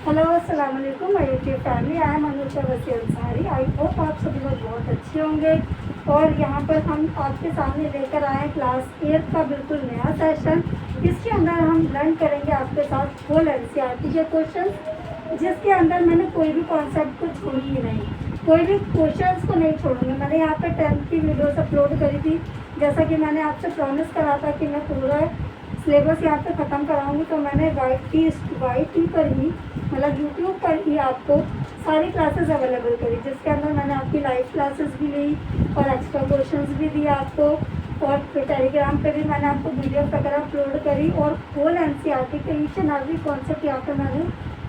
Hello अस्सलाम वालेकुम my YouTube family. I am Anusha वसी अंसारी। आई होप आप सभी लोग बहुत अच्छे होंगे। और यहाँ पर हम आपके सामने लेकर आए हैं क्लास 8 का बिल्कुल नया सेशन। इसके अंदर हम लर्न करेंगे आपके साथ फुल एनसीईआरटी के क्वेश्चन, जिसके अंदर मैंने कोई भी कॉन्सेप्ट को छोड़ी ही नहीं, कोई भी क्वेश्चंस को नहीं छोड़ूंगी। मैंने यहाँ पे 10th की वीडियोस अपलोड करी थी, जैसा कि मैंने आपसे प्रॉमिस करा था कि मैं पूरा सिलेबस यहाँ पे ख़त्म कराऊंगी। तो मैंने वाई टी पर ही, मतलब यूट्यूब पर ही आपको सारी क्लासेस अवेलेबल करी, जिसके अंदर मैंने आपकी लाइव क्लासेस भी ली और एक्स्ट्रा क्वेश्चंस भी दिए आपको। और टेलीग्राम पे भी मैंने आपको वीडियो वगैरह अपलोड करी और होल एनसीईआरटी के ईच एंड एवरी कॉन्सेप्ट यहाँ पे मैंने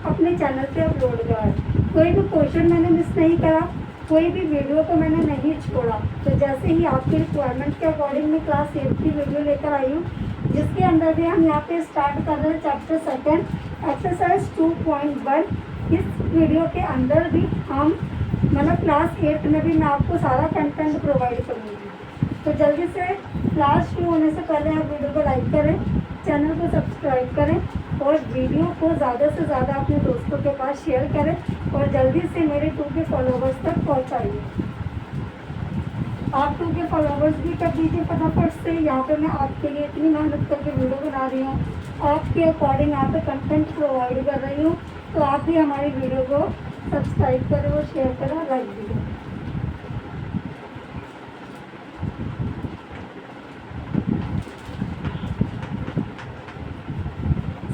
अपने चैनल पे अपलोड करा है। कोई भी क्वेश्चन मैंने मिस नहीं करा, कोई भी वीडियो को मैंने नहीं छोड़ा। तो जैसे ही आपकी रिक्वायरमेंट के अकॉर्डिंग मैं क्लास 8 की वीडियो लेकर आई हूँ, जिसके अंदर भी हम यहाँ पे स्टार्ट कर रहे हैं चैप्टर 2 एक्सरसाइज 2.1। इस वीडियो के अंदर भी हम मतलब क्लास 8 में भी मैं आपको सारा कंटेंट प्रोवाइड करूँगी। तो जल्दी से क्लास शुरू होने से पहले आप वीडियो को लाइक करें, चैनल को सब्सक्राइब करें और वीडियो को ज़्यादा से ज़्यादा अपने दोस्तों के पास शेयर करें और जल्दी से मेरे 2 के फॉलोवर्स तक पहुँचाइए। आप 2 के फॉलोवर्स भी कर दीजिए फटाफट से। यहाँ पे मैं आपके लिए इतनी मेहनत करके वीडियो बना रही हूँ, आपके अकॉर्डिंग यहाँ पे कंटेंट प्रोवाइड कर रही हूँ। तो आप भी हमारी वीडियो को सब्सक्राइब करें और शेयर करें और लाइक दीजिए।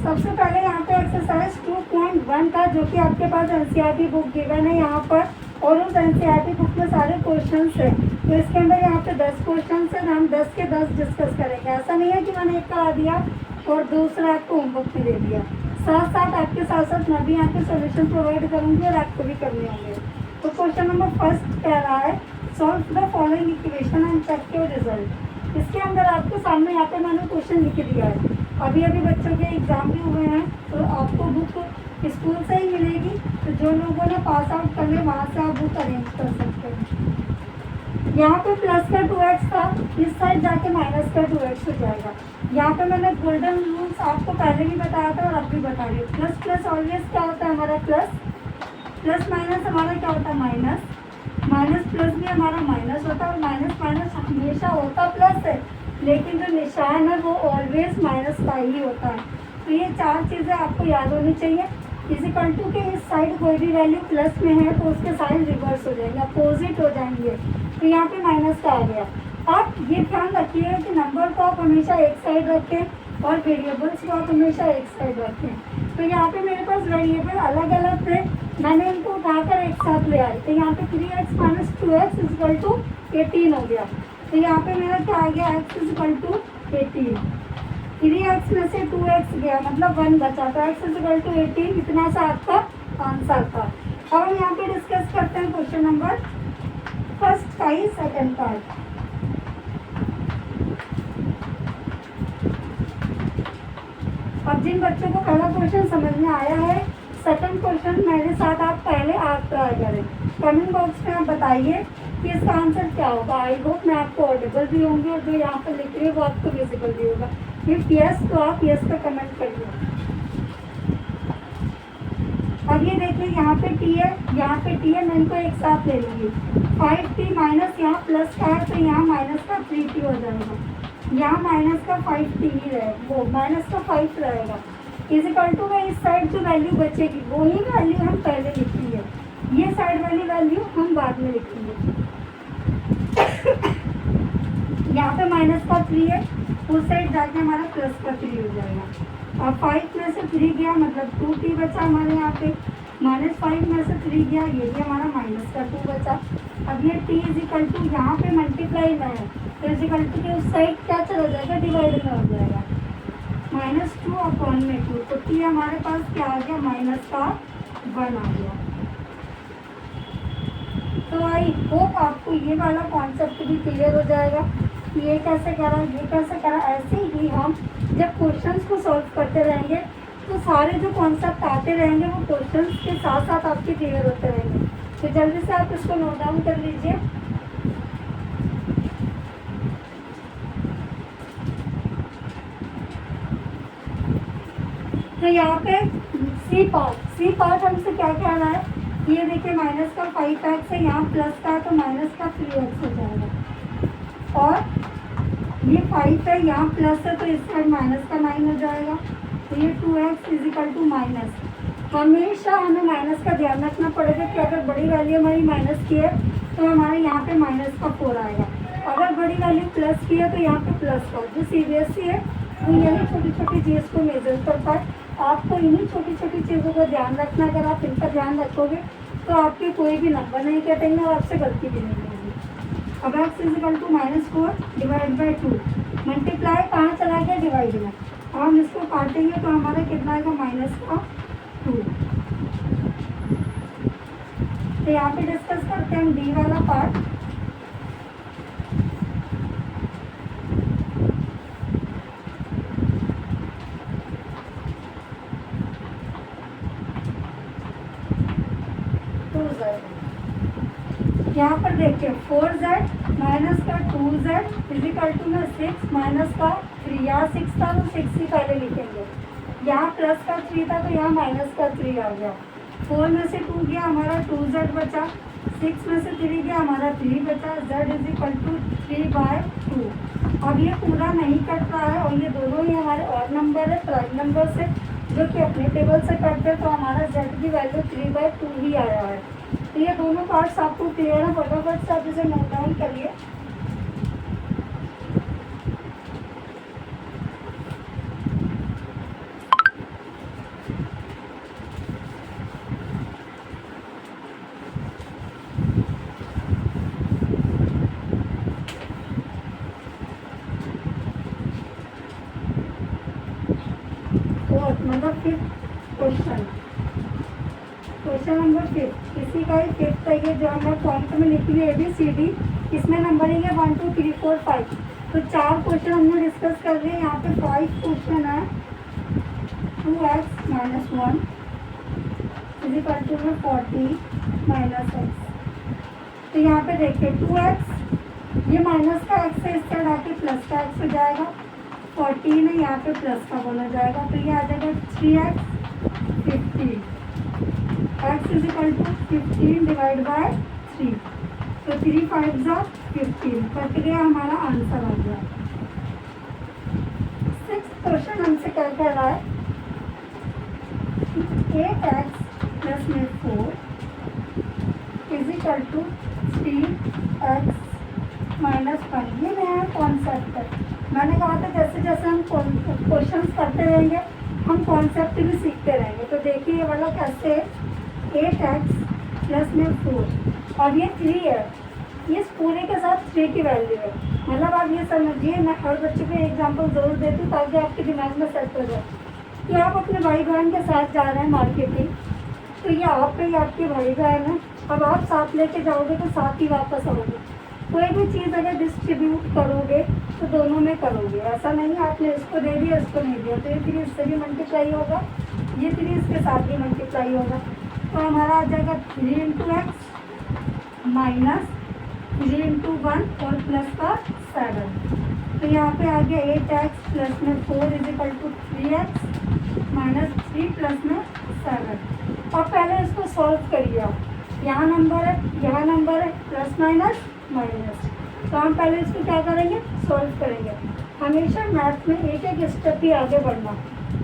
सबसे पहले यहाँ पे एक्सरसाइज 2.1 का, जो कि आपके पास एनसीईआरटी बुक गिवन है यहाँ पर, और उस एनसीईआरटी बुक में सारे क्वेश्चंस हैं। तो इसके अंदर यहाँ पे 10 क्वेश्चंस हैं, हम 10 के 10 डिस्कस करेंगे। ऐसा नहीं है कि मैंने एक करा दिया और दूसरा आपको होमवर्क में दे दिया। साथ साथ आपके साथ साथ मैं भी यहाँ पे सोल्यूशन प्रोवाइड करूँगी और आपको भी करने होंगे। तो क्वेश्चन नंबर फर्स्ट कह रहा है, solve the following equation and check your result. इसके अंदर आपके सामने यहाँ पे मैंने क्वेश्चन लिख दिया है। अभी अभी बच्चों के एग्ज़ाम भी हुए हैं, तो आपको बुक स्कूल से ही मिलेगी। तो जो लोगों ने पास आउट कर लिया वहाँ से आप बुक अरेंज कर सकते हैं। यहाँ पे प्लस का 2x था, इस साइड जाके माइनस का 2x हो जाएगा। यहाँ पे मैंने गोल्डन रूल्स आपको पहले भी बताया था और अब भी बता रही हूँ। प्लस प्लस ऑलवेज क्या होता है हमारा प्लस, प्लस माइनस हमारा क्या होता है माइनस, माइनस प्लस भी हमारा माइनस होता है और माइनस माइनस हमेशा होता प्लस है, लेकिन जो निशान है वो ऑलवेज माइनस का ही होता है। तो ये 4 चीज़ें आपको याद होनी चाहिए। इजिकल टू के इस साइड कोई भी वैल्यू प्लस में है तो उसके साइड रिवर्स हो जाएंगे, अपोजिट हो जाएंगे। तो यहाँ पे माइनस का आ गया। आप ये ध्यान रखिएगा कि नंबर को आप हमेशा एक साइड रखें और वेरिएबल्स को आप हमेशा एक साइड रखें। तो यहाँ पे मेरे पास वेरिएबल अलग अलग थे, मैंने इनको उठाकर एक साथ ले आई। तो यहाँ पे 3x minus 2x is equal to 18 हो गया। तो यहाँ पे मेरा क्या आ गया, x इजिकल टू 18। 3x में से 2x गया, मतलब 1 बचा। तो x इजिकल टू 18, इतना सा आपका आंसर था। अब हम यहाँ पे डिस्कस करते हैं क्वेश्चन नंबर फर्स्ट का ही सेकंड पार्ट। अब जिन बच्चों को पहला क्वेश्चन समझ में आया है, सेकंड क्वेश्चन मेरे साथ आप पहले आप ट्राई करें। कमेंट बॉक्स में आप बताइए कि इसका आंसर क्या होगा। आई होप मैं आपको ऑडिबल भी होंगी और जो यहाँ पर लिख रही है वो आपको विजिबल भी होगा। इफ यस तो आप यस का कमेंट करिए। अब ये देखिए यहाँ पे टी है, यहाँ पे टी है, मैं इनको एक साथ ले लूँगी। 5t माइनस यहाँ प्लस का है तो यहाँ माइनस का 3t हो जाएगा। यहाँ माइनस का 5t ही रहेगा, वो माइनस का 5 रहेगा। इजिकल टू में इस साइड जो वैल्यू बचेगी वो ही वैल्यू हम पहले लिखेंगे, ये साइड वाली वैल्यू हम बाद में लिखेंगे। यहाँ पे माइनस का 3 है, उस साइड जाके हमारा प्लस का 3 हो जाएगा। अब 5 में से 3 गया मतलब 2t बचा हमारे यहाँ पे, माइनस 5 में से 3 गया, ये भी हमारा माइनस का 2 बचा। अब ये t इजिकल टू यहाँ पे मल्टीप्लाई में है तो इजिकल टू के उस साइड क्या चला जाएगा, डिवाइड में हो जाएगा। -2 अपॉन में 2, तो t हमारे पास क्या आ गया, माइनस का 1 आ गया। तो आई होप आपको ये वाला कॉन्सेप्ट भी क्लियर हो जाएगा कि ये कैसे करा, ये कैसे करा। ऐसे ही हम जब क्वेश्चंस को सॉल्व करते रहेंगे तो सारे जो कॉन्सेप्ट आते रहेंगे वो क्वेश्चंस के साथ साथ आपके क्लियर होते रहेंगे। तो जल्दी से आप इसको नोट डाउन कर लीजिए। तो यहाँ पे सी सी पार्ट हमसे क्या कह रहा है, ये देखिए माइनस का 5x है, यहाँ प्लस का है तो माइनस का 3x हो जाएगा। और ये 5 है, यहाँ प्लस है तो इस साइड माइनस का 9 हो जाएगा। तो ये 2x इजिकल टू माइनस, हमेशा हमें माइनस का ध्यान रखना पड़ेगा कि अगर बड़ी वैल्यू हमारी माइनस की है तो हमारे यहाँ पे माइनस का 4 आएगा, अगर बड़ी वैल्यू प्लस की है तो यहाँ पे प्लस का। जो सीबीएसई है वो यही छोटी छोटी चीज़ को मेजर करता है, आपको इन्हीं छोटी छोटी चीज़ों का ध्यान रखना। अगर आप इनका ध्यान रखोगे तो आपके कोई भी नंबर नहीं कटेंगे और आपसे गलती भी नहीं होगी। अब x is equal to -4 divide by 2, multiply कहाँ चला गया, डिवाइड में। अब हम इसको काटेंगे तो हमारा कितना आएगा, -2। तो यहाँ पे डिस्कस करते हैं डी वाला पार्ट। यहाँ पर देखिए 4z माइनस का 2z इजिकल टू में 6 माइनस का 3, यहाँ 6 था तो 6 ही पहले लिखेंगे, यहाँ प्लस का 3 था तो यहाँ माइनस का 3 आ गया। 4 में से 2 गया हमारा 2z बचा, 6 में से 3 गया हमारा 3 बचा, z इजिकल टू 3/2। अब ये पूरा नहीं कट रहा है और ये दोनों ही हमारे और नंबर है, प्राइम नंबर से, जो कि अपने टेबल से करते हैं, तो हमारा z की वैल्यू 3/2 ही आया है। तो ये दोनों पार्ट्स आपको क्लियर है, फटाफट से आप इसे नोट डाउन करिए। मतलब क्वेश्चन नंबर 5, किसी का ही 5th है ये, जो हमें फॉर्म में लिखी है ABCD, इसमें नंबरिंग है 1 2 3 4 5। तो 4 क्वेश्चन हमने डिस्कस कर लिए, यहाँ पे 5 क्वेश्चन है। 2x - 1 इजिकल टू में 40 - x। तो यहाँ पे देखिए 2x, ये माइनस का x से इस साइड आके प्लस का x हो जाएगा, 14 है यहाँ पे प्लस का बोला जाएगा, तो ये आ जाएगा 3x 15, x is equal to 15 divide by 3। तो 3 5 जा 15, कट गया, हमारा आंसर आ गया। 6th क्वेश्चन हमसे क्या कह रहा है, 8x प्लस में 4 इजिकल टू 3x माइनस 1। ये नया कॉन्सेप्ट है, मैंने कहा था जैसे जैसे हम क्वेश्चन करते रहेंगे हम कॉन्सेप्ट भी सीखते रहेंगे। तो देखिए ये वाला कैसे है, 8x प्लस में 4 और ये 3 है, ये पूरे के साथ 3 की वैल्यू है। मतलब आप ये समझिए, मैं हर बच्चे को एग्जांपल ज़रूर देती हूँ ताकि आपके दिमाग में सेट हो जाए कि आप अपने भाई बहन के साथ जा रहे हैं मार्केटिंग, तो ये आप पे आपके भाई बहन है, अब आप साथ लेके जाओगे तो साथ ही वापस आओगे। कोई भी चीज़ अगर डिस्ट्रीब्यूट करोगे तो दोनों में करोगे, ऐसा नहीं आपने इसको दे दिया इसको नहीं दिया, तो ये 3 इससे भी मल्टीप्लाई होगा, ये 3 इसके साथ भी मल्टीप्लाई होगा। तो हमारा आ जाएगा 3 × x माइनस 3 × 1 और प्लस का 7। तो यहाँ पे आ गया 8x प्लस में 4 is equal to 3x minus 3 plus में 7। और पहले इसको सॉल्व करिए आप, यहाँ नंबर है यहाँ नंबर है, प्लस माइनस माइनस, तो हम पहले इसको क्या करेंगे, सॉल्व करेंगे। हमेशा मैथ में एक एक स्टेप ही आगे बढ़ना,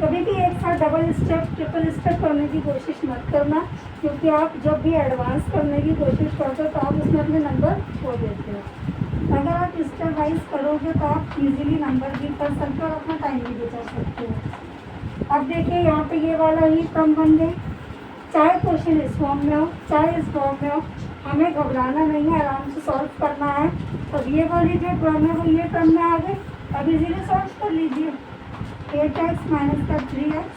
कभी भी एक साथ डबल स्टेप ट्रिपल स्टेप करने की कोशिश मत करना, क्योंकि आप जब भी एडवांस करने की कोशिश करते हो तो आप उसमें अपने नंबर खो देते हो। अगर आप स्टेप वाइज करोगे तो आप इजीली नंबर भी कर सकते हो और अपना टाइम भी बचा सकते हो। अब देखिए यहाँ पे ये वाला ही क्रम बन गई, चाहे क्वेश्चन इस फॉर्म में हो चाहे इस फॉर्म में हो, हमें घबराना नहीं है, आराम से सॉल्व करना है। अब ये वाली जो क्रम है वो ये क्रम में आ गए, अब इजीली सॉल्व कर लीजिए। 8x माइनस का 3x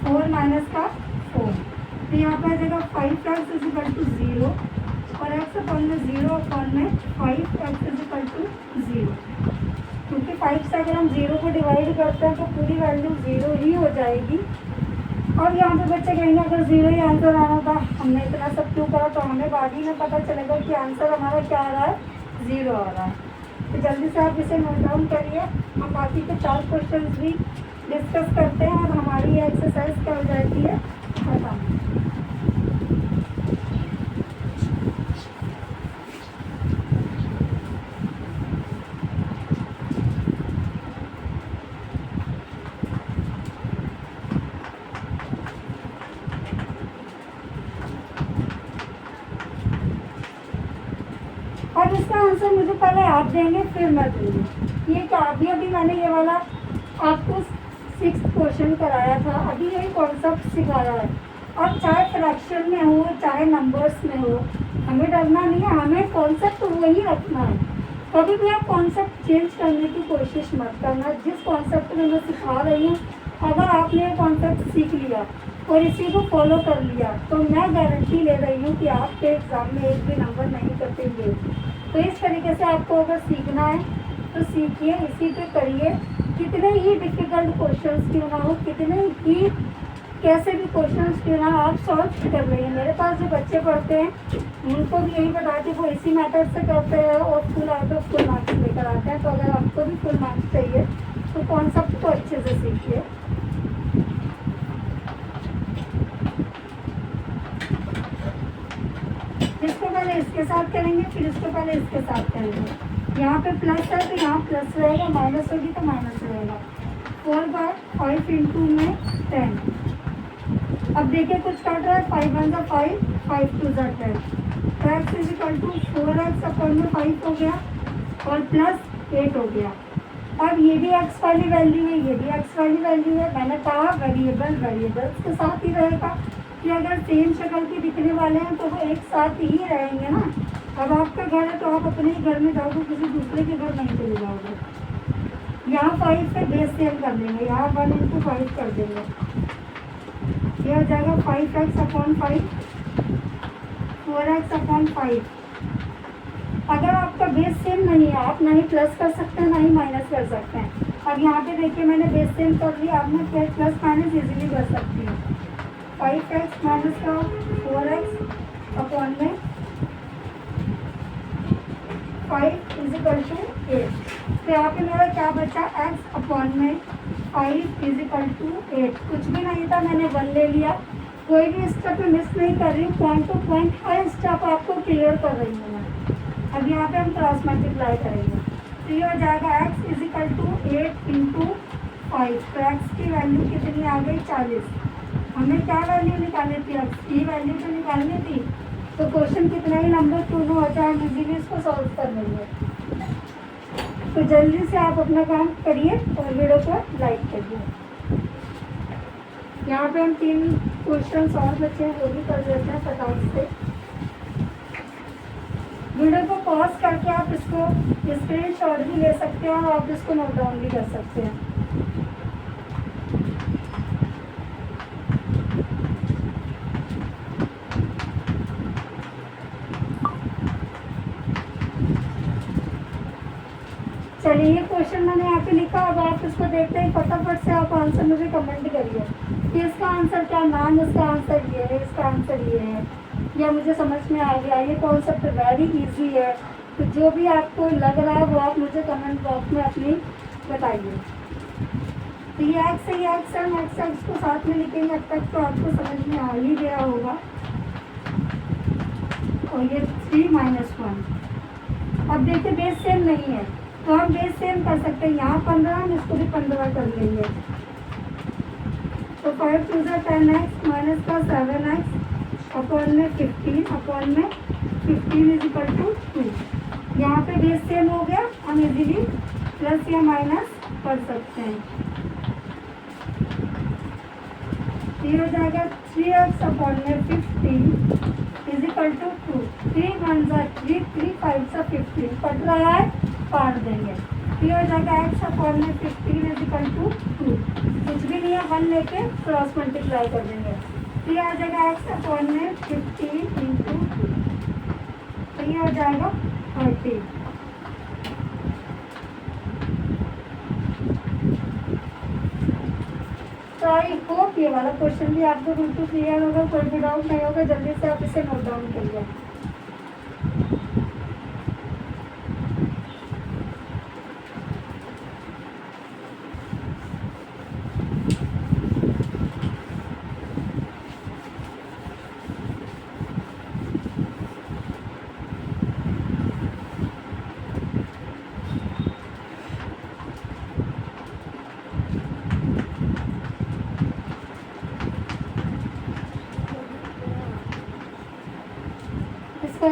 4 माइनस का 4, तो यहाँ पर आ जाएगा 5x इजिकल टू 0 और x अपन में 0 अपन में 5x इजिकल टू 0, क्योंकि 5 से अगर हम 0 को डिवाइड करते हैं तो पूरी वैल्यू 0 ही हो जाएगी। और यहाँ पे बच्चे कहेंगे अगर 0 ही आंसर आना था, हमने इतना सब क्यों करा, तो हमें बाद ही में पता चलेगा कि आंसर हमारा क्या आ रहा है, 0 आ रहा है। तो जल्दी से आप इसे नोट डाउन करिए, हम बाकी के 4 क्वेश्चन भी डिस्कस करते हैं और हमारी एक्सरसाइज क्या हो जाती है खत्म। अब इसका आंसर मुझे पहले आप देंगे फिर मैं दूंगी। ये क्या अभी मैंने ये वाला आपको 6th क्वेश्चन कराया था, अभी यही कॉन्सेप्ट सिखाया है। और चाहे फ्रैक्शन में हो चाहे नंबर्स में हो, हमें डरना नहीं है, हमें कॉन्सेप्ट वही रखना है। कभी भी आप कॉन्सेप्ट चेंज करने की कोशिश मत करना। जिस कॉन्सेप्ट में मैं सिखा रही हूँ, अगर आपने ये कॉन्सेप्ट सीख लिया और इसी को फॉलो कर लिया तो मैं गारंटी ले रही हूँ कि आपके एग्ज़ाम में एक भी नंबर नहीं कटेंगे। तो इस तरीके से आपको अगर सीखना है तो सीखिए, इसी पे करिए। कितने ही डिफ़िकल्ट क्वेश्चंस क्यों ना हो, कितने ही कैसे भी क्वेश्चंस क्यों ना, आप सॉल्व कर रही हैं। मेरे पास जो बच्चे पढ़ते हैं उनको भी यही बताती हूँ, वो इसी मेथड से करते हैं और full out of full marks लेकर आते हैं। तो अगर आपको भी फुल मार्क्स चाहिए तो कॉन्सेप्ट को अच्छे से सीखिए। इसको पहले इसके साथ करेंगे, फिर इसको पहले इसके साथ करेंगे। यहाँ पे प्लस है तो यहाँ प्लस रहेगा, माइनस होगी तो माइनस रहेगा। 4/5 इंटू में 10। अब देखिए कुछ कट रहा है, 5 1 5, 5 2 10। x is equal to 4x upon में 5 हो गया और प्लस 8 हो गया। अब ये भी x वाली वैल्यू है, ये भी x वाली वैल्यू है। मैंने कहा वेरिएबल वेरिएबल्स के साथ ही रहेगा कि अगर सेम शक्ल के दिखने वाले हैं तो वो एक साथ ही रहेंगे ना। अब आपका घर है तो आप अपने ही घर में जाओगे, किसी दूसरे के घर नहीं चले जाओगे। यहाँ 5 पे बेस सेम कर देंगे, यहाँ 1 इंटू 5 कर देंगे। यह हो जाएगा 5x अपॉन 5, 4x अपॉन 5। अगर आपका बेस सेम नहीं है, आप नहीं प्लस कर सकते हैं ना ही माइनस कर सकते हैं। अब यहाँ पे देखिए मैंने बेस सेम कर लिया, अब मैं प्लस माइनस इजीली कर सकती हूँ। 5x माइनस का 4x अपॉन में 5 इज इक्वल टू 8। तो यहाँ पे मेरा क्या बचा, x अपॉन में 5 इज इक्वल टू 8। कुछ भी नहीं था, मैंने 1 ले लिया। कोई भी स्टेप मिस नहीं कर रही हूँ, पॉइंट टू पॉइंट हर स्टेप आपको क्लियर कर रही हूँ मैं। अब यहाँ पे हम क्रॉस मल्टीप्लाई करेंगे तो ये हो जाएगा x is equal to 8 into 5। तो x की वैल्यू कितनी आ गई, 40। हमें क्या वैल्यू निकालनी थी, x की वैल्यू तो निकालनी थी। तो क्वेश्चन कितना ही नंबर क्यों ना हो जाए, हम इजीली इसको सॉल्व कर लेंगे। तो जल्दी से आप अपना काम करिए और वीडियो को लाइक करिए। यहाँ पे हम 3 क्वेश्चन और बचे हैं, वो भी कर देते हैं फटाक से। वीडियो को पॉज करके आप इसको स्क्रीनशॉट भी ले सकते हैं और आप इसको नोट डाउन भी कर सकते हैं। चलिए ये क्वेश्चन मैंने यहाँ पे लिखा, अब आप इसको देखते हैं फटाफट से आप आंसर मुझे कमेंट करिए कि इसका आंसर क्या, नाम इसका आंसर ये है, इसका आंसर ये है, या मुझे समझ में आ गया। ये कॉन्सेप्ट वेरी इजी है। तो जो भी आपको लग रहा है वो आप मुझे कमेंट बॉक्स में अपनी बताइए। तो ये एक्स है, ये एक्स है, हम एक्स को साथ में लिखेंगे। अब तक तो आपको समझ में आ ही गया होगा। और ये 3 - 1। अब देखिए बेस सेम नहीं है तो हम बेस सेम कर सकते हैं। यहाँ 15, हम इसको भी 15 कर लेंगे। तो 5 2 10x माइनस का 7x अपॉन में 15 अपॉन में 15 इज इक्वल टू 2। यहाँ पे बेस सेम हो गया, हम इजीली प्लस या माइनस कर सकते हैं। ये हो जाएगा 3x अपॉन में 15 इज इक्वल टू 2। 3 1 3, 3 5 15 कट रहा है, काट देंगे। ये हो जाएगा x अपॉन में 15 इज इक्वल टू 2। कुछ भी नहीं है, 1 लेके क्रॉस मल्टीप्लाई कर देंगे। तो ये आ जाएगा x अपॉन में 15 इंटू 2। तो ये हो जाएगा 30। तो आई होप ये वाला क्वेश्चन भी आपको बिल्कुल क्लियर होगा। कोई भी डाउट नहीं होगा, जल्दी से आप इसे नोट डाउन करिए।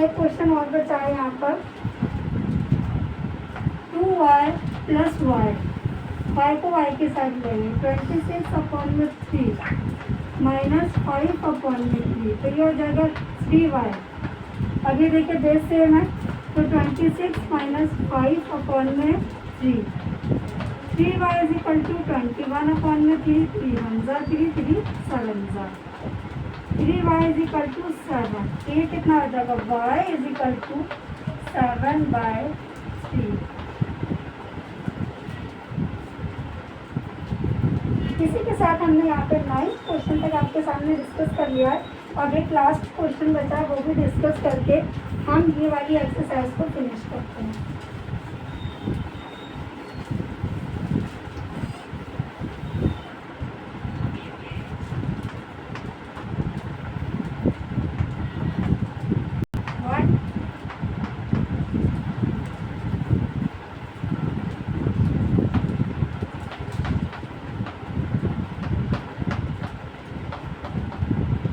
एक क्वेश्चन और बचा है यहाँ पर 2y प्लस y को y के साथ लेंगे 26/3 माइनस 5/3 तो ये हो जाएगा 3y। अभी देखिए बेस सेम है तो 26 minus 5/3 3y is equal to 21/3 3 1 3 3 7 3y is equal to 7। ये कितना हो जाएगा y इज इक्वल टू 7/3। इसी के साथ हमने यहाँ पे 9th क्वेश्चन तक आपके सामने डिस्कस कर लिया है। और एक लास्ट क्वेश्चन बचा है वो भी डिस्कस करके हम ये वाली एक्सरसाइज को फिनिश करते हैं।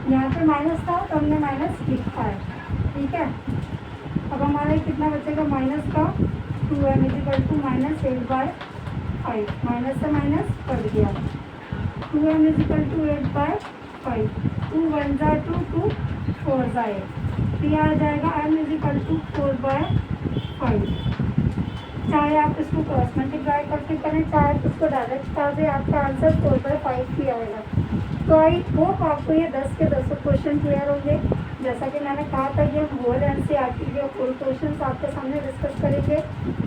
यहाँ पे माइनस था तो हमने माइनस लिखा है, ठीक है। अब हमारा कितना बचेगा माइनस का 2m is equal to minus 8/5 minus से माइनस कट गया 2m इज इक्वल टू 8/5 2 1 जा 2 2 4 जा 8 तो आ जाएगा m इज इक्वल टू 4/5। चाहे आप इसको क्रॉस मल्टीप्लाई करके करें चाहे आप इसको डायरेक्ट कर दें, आपका आंसर 4/5 ही आएगा। तो आई होप आपको ये 10 के 10 क्वेश्चन क्लियर होंगे। जैसा कि मैंने कहा था कि हम होल एनसीईआरटी के फुल क्वेश्चन आपके सामने डिस्कस करेंगे।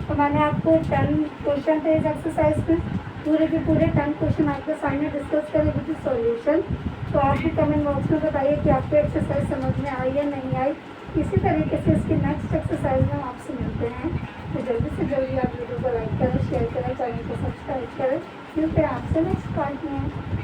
तो मैंने आपको 10 क्वेश्चन थे इस एक्सरसाइज में, पूरे के पूरे 10 क्वेश्चन आपके सामने डिस्कस करेंगे विद सॉल्यूशन। तो आप भी कमेंट बॉक्स में बताइए कि आपको एक्सरसाइज समझ में आई या नहीं आई। इसी तरीके से इसकी नेक्स्ट एक्सरसाइज में हम आपसे मिलते हैं। तो जल्दी से जल्दी आप वीडियो को लाइक करें, शेयर करें, चैनल को सब्सक्राइब करें। मिलते हैं आपसे नेक्स्ट पार्ट में।